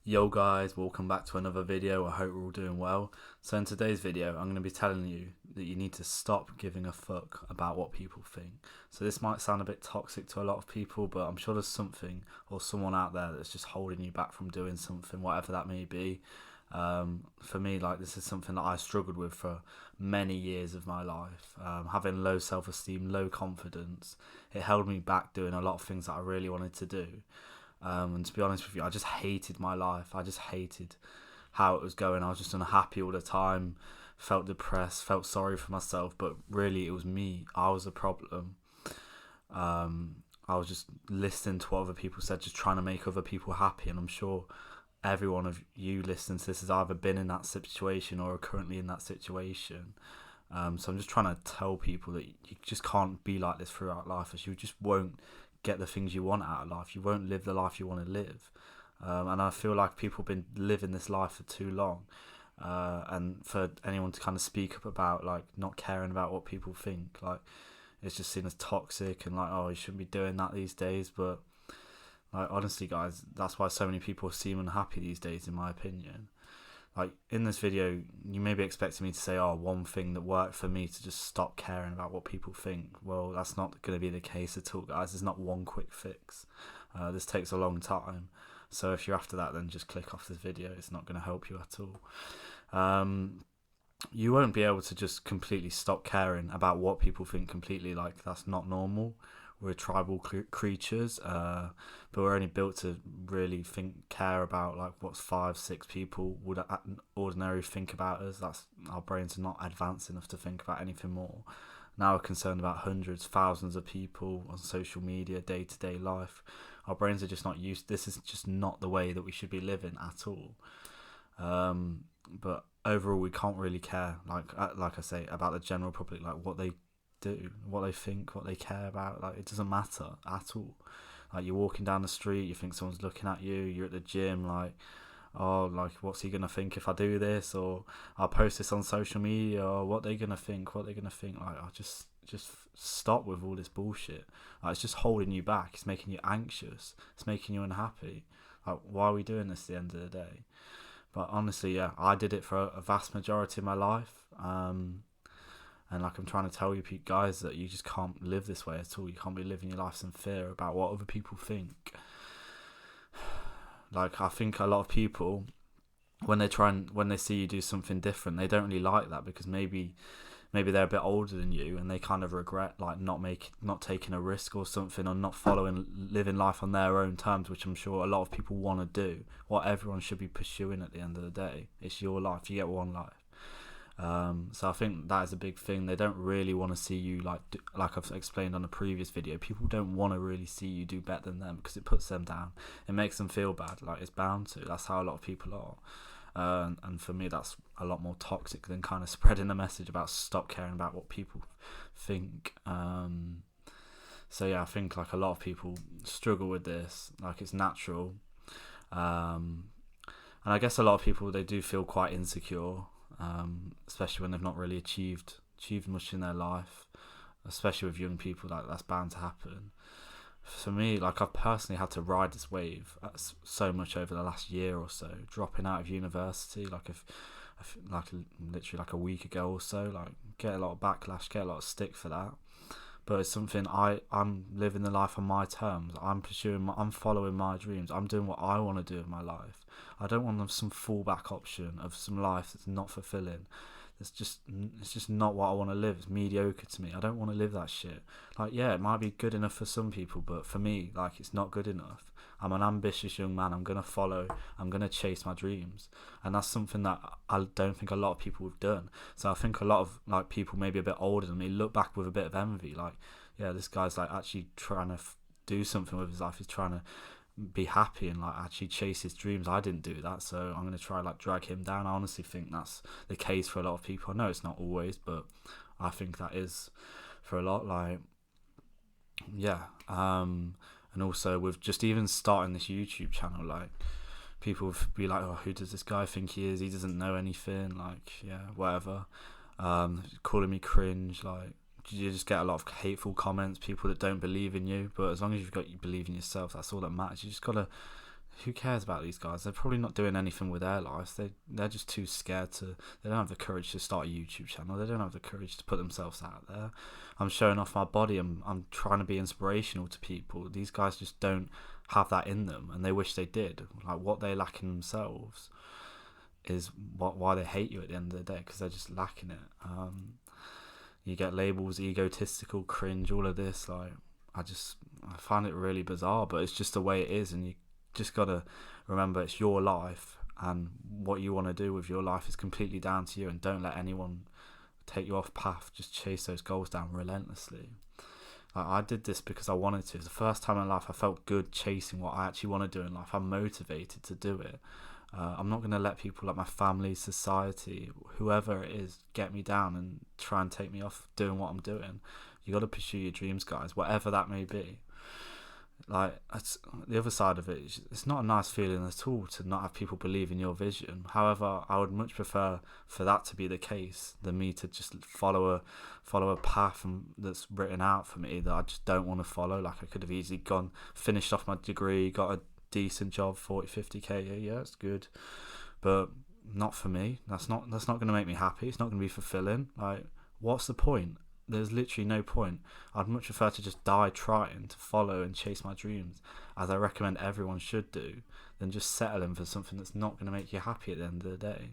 Yo guys, welcome back to another video. I hope we're all doing well. So in today's video, I'm going to be telling you that you need to stop giving a fuck about what people think. So this might sound a bit toxic to a lot of people, but I'm sure there's something or someone out there that's just holding you back from doing something, whatever that may be. For me, this is something that I struggled with for many years of my life. Having low self-esteem, low confidence, it held me back doing a lot of things that I really wanted to do. And to be honest with you, I just hated my life. I just hated how it was going. I was just unhappy all the time, felt depressed, felt sorry for myself, but really it was me. I was the problem. I was just listening to what other people said, just trying to make other people happy. And I'm sure every one of you listening to this has either been in that situation or are currently in that situation. So I'm just trying to tell people that you just can't be like this throughout life, as you just won't get the things you want out of life. You won't live the life you want to live. And I feel like people have been living this life for too long. And for anyone to kind of speak up about not caring about what people think, it's just seen as toxic and oh, you shouldn't be doing that these days. But honestly guys, that's why so many people seem unhappy these days, in my opinion. In this video, you may be expecting me to say, one thing that worked for me to just stop caring about what people think. Well, that's not going to be the case at all, guys. There's not one quick fix. This takes a long time. So if you're after that, then just click off this video. It's not going to help you at all. You won't be able to just completely stop caring about what people think completely. That's not normal. We're tribal creatures, but we're only built to really care about what 5-6 people would ordinarily think about us. That's our brains are not advanced enough to think about anything more. Now we're concerned about hundreds, thousands of people on social media, day-to-day life. Our brains are just not used. This is just not the way that we should be living at all. But overall, we can't really care, like I say, about the general public, what they do, what they think, what they care about. It doesn't matter at all. You're walking down the street, you think someone's looking at you. You're at the gym, what's he gonna think if I do this, or I'll post this on social media, or what they gonna think. I just stop with all this bullshit. It's just holding you back. It's making you anxious. It's making you unhappy. Why are we doing this at the end of the day? But honestly, yeah, I did it for a vast majority of my life. And I'm trying to tell you guys that you just can't live this way at all. You can't be living your lives in fear about what other people think. I think a lot of people, when they see you do something different, they don't really like that, because maybe they're a bit older than you and they kind of regret not taking a risk or something, or not living life on their own terms, which I'm sure a lot of people want to do. What everyone should be pursuing at the end of the day. It's your life. You get one life. So I think that is a big thing. They don't really want to see you, like I've explained on a previous video, people don't want to really see you do better than them, because it puts them down. It makes them feel bad. It's bound to. That's how a lot of people are. And for me, that's a lot more toxic than kind of spreading a message about stop caring about what people think. So yeah, I think a lot of people struggle with this. It's natural. And I guess a lot of people, they do feel quite insecure. Especially when they've not really achieved much in their life, especially with young people. That's bound to happen. For me, I've personally had to ride this wave so much over the last year or so, dropping out of university literally a week ago or so. Get a lot of backlash, get a lot of stick for that, but it's something I'm living the life on my terms. I'm following my dreams. I'm doing what I want to do with my life. I don't want some fallback option of some life that's not fulfilling. It's just not what I want to live. It's mediocre to me. I don't want to live that shit. Yeah, it might be good enough for some people, but for me, it's not good enough. I'm an ambitious young man. I'm gonna chase my dreams, and that's something that I don't think a lot of people have done. So I think a lot of people maybe a bit older than me look back with a bit of envy. Yeah, this guy's actually trying to do something with his life. He's trying to be happy and actually chase his dreams. I didn't do that, so I'm going to try drag him down. I honestly think that's the case for a lot of people. I know it's not always, but I think that is for a lot. And also with just even starting this YouTube channel, people would be oh, who does this guy think he is? He doesn't know anything. Yeah, whatever. Calling me cringe. You just get a lot of hateful comments, people that don't believe in you. But as long as you believe in yourself, that's all that matters. You just gotta who cares about these guys? They're probably not doing anything with their lives. They're just too scared to. They don't have the courage to start a YouTube channel. They don't have the courage to put themselves out there. I'm showing off my body. I'm trying to be inspirational to people. These guys just don't have that in them, and they wish they did. Like, what they lack in themselves is why they hate you at the end of the day, because they're just lacking it. You get labels, egotistical, cringe, all of this. Like, I find it really bizarre, but it's just the way it is, and you just gotta remember it's your life, and what you want to do with your life is completely down to you, and don't let anyone take you off path. Just chase those goals down relentlessly. I did this because I wanted to. It's the first time in life I felt good chasing what I actually want to do in life. I'm motivated to do it. I'm not going to let people like my family, society, whoever it is, get me down and try and take me off doing what I'm doing. You got to pursue your dreams, guys, whatever that may be. Like, the other side of it, it's not a nice feeling at all to not have people believe in your vision. However, I would much prefer for that to be the case than me to just follow a path that's written out for me that I just don't want to follow. Like, I could have easily finished off my degree, got a decent job, 40-50k, yeah, it's good, but not for me. That's not going to make me happy. It's not going to be fulfilling. Like, what's the point? There's literally no point. I'd much prefer to just die trying to follow and chase my dreams, as I recommend everyone should do, than just settling for something that's not going to make you happy at the end of the day.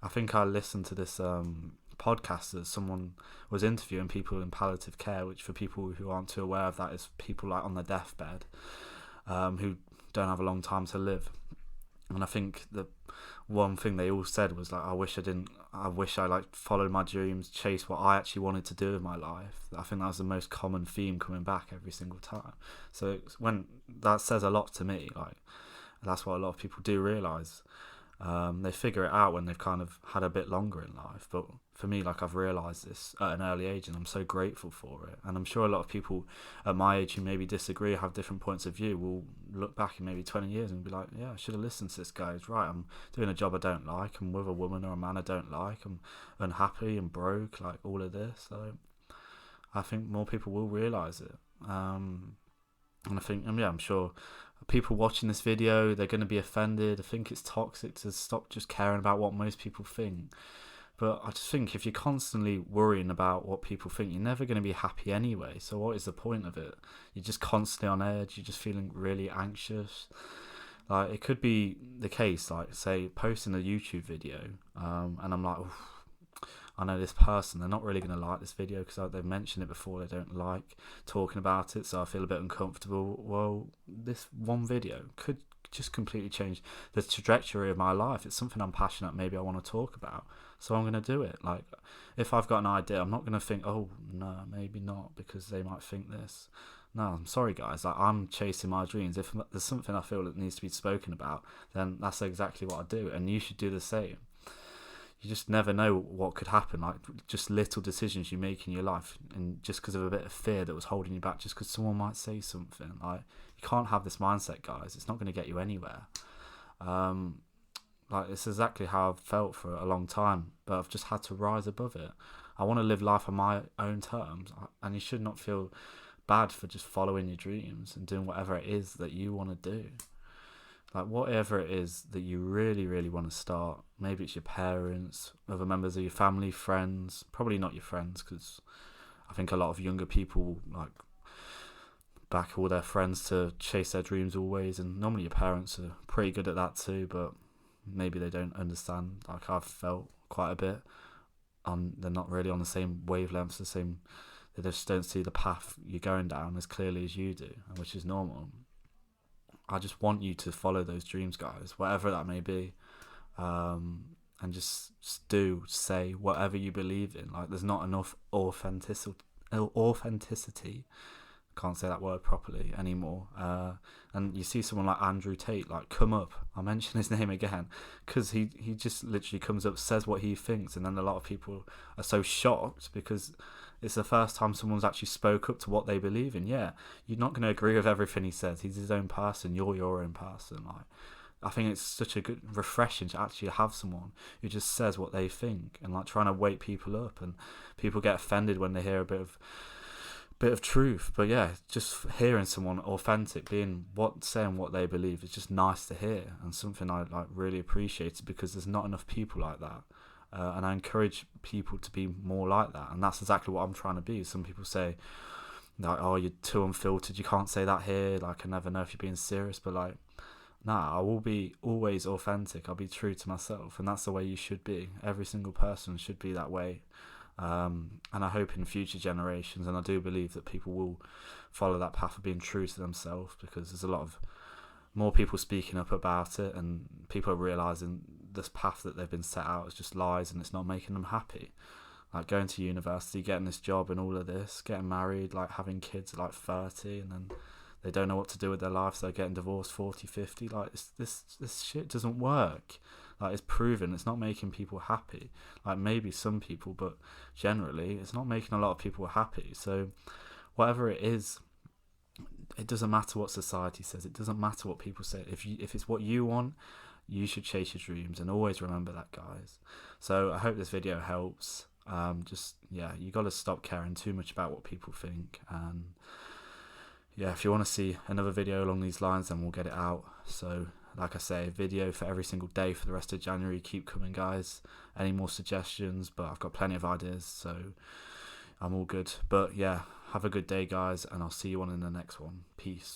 I think I listened to this podcast that someone was interviewing people in palliative care, which, for people who aren't too aware of that, is people like on their deathbed, who don't have a long time to live. And I think the one thing they all said was like, I wish I like followed my dreams, chased what I actually wanted to do in my life. I think that was the most common theme coming back every single time. So when that says a lot to me, like, that's what a lot of people do realise. They figure it out when they've kind of had a bit longer in life. But for me, like, I've realised this at an early age, and I'm so grateful for it. And I'm sure a lot of people at my age who maybe disagree, have different points of view, will look back in maybe 20 years and be like, yeah, I should have listened to this guy. He's right. I'm doing a job I don't like. I'm with a woman or a man I don't like. I'm unhappy and broke, like, all of this. So I think more people will realise it. And I think, I'm sure people watching this video, they're going to be offended. I think it's toxic to stop just caring about what most people think. But I just think if you're constantly worrying about what people think, you're never going to be happy anyway. So what is the point of it? You're just constantly on edge. You're just feeling really anxious. Like, it could be the case, like, say, posting a YouTube video, and I'm like, I know this person, they're not really going to like this video because they've mentioned it before. They don't like talking about it, so I feel a bit uncomfortable. Well, this one video could just completely change the trajectory of my life. It's something I'm passionate, maybe I want to talk about, so I'm going to do it. Like, if I've got an idea, I'm not going to think, oh no, maybe not, because they might think this. No, I'm sorry, guys. Like, I'm chasing my dreams. If there's something I feel that needs to be spoken about, then that's exactly what I do, and you should do the same. You just never know what could happen, like, just little decisions you make in your life, and just because of a bit of fear that was holding you back, just because someone might say something. Like, you can't have this mindset, guys. It's not going to get you anywhere. Like, it's exactly how I've felt for a long time, but I've just had to rise above it. I want to live life on my own terms, and you should not feel bad for just following your dreams and doing whatever it is that you want to do. Like, whatever it is that you really, really want to start. Maybe it's your parents, other members of your family, friends. Probably not your friends, because I think a lot of younger people, like, back all their friends to chase their dreams always. And normally your parents are pretty good at that too, but maybe they don't understand. Like, I've felt quite a bit. They're not really on the same wavelengths, they just don't see the path you're going down as clearly as you do, which is normal. I just want you to follow those dreams, guys, whatever that may be, and just say whatever you believe in. Like, there's not enough authenticity. Can't say that word properly anymore. And you see someone like Andrew Tate, like, come up. I'll mention his name again because he just literally comes up, says what he thinks, and then a lot of people are so shocked because it's the first time someone's actually spoke up to what they believe in. Yeah, you're not going to agree with everything he says. He's his own person. You're your own person. Like, I think it's such a good, refreshing to actually have someone who just says what they think, and like trying to wake people up. And people get offended when they hear a bit of bit of truth. But yeah, just hearing someone authentic, saying what they believe is just nice to hear, and something I like really appreciated, because there's not enough people like that. And I encourage people to be more like that, and that's exactly what I'm trying to be. Some people say like, oh, you're too unfiltered, you can't say that here, like I never know if you're being serious. But like, nah, I will be always authentic. I'll be true to myself, and that's the way you should be. Every single person should be that way. And I hope in future generations, and I do believe that people will follow that path of being true to themselves, because there's a lot of more people speaking up about it, and people are realising this path that they've been set out is just lies, and it's not making them happy. Like going to university, getting this job and all of this, getting married, like having kids at like 30, and then they don't know what to do with their lives, so they're getting divorced 40, 50. Like this shit doesn't work. Like, it's proven it's not making people happy. Like, maybe some people, but generally it's not making a lot of people happy. So whatever it is, it doesn't matter what society says, it doesn't matter what people say. If it's what you want, you should chase your dreams, and always remember that, guys. So I hope this video helps. You got to stop caring too much about what people think. And yeah, if you want to see another video along these lines, then we'll get it out. So like I say, video for every single day for the rest of January. Keep coming, guys. Any more suggestions? But I've got plenty of ideas, so I'm all good. But yeah, have a good day, guys, and I'll see you on in the next one. Peace.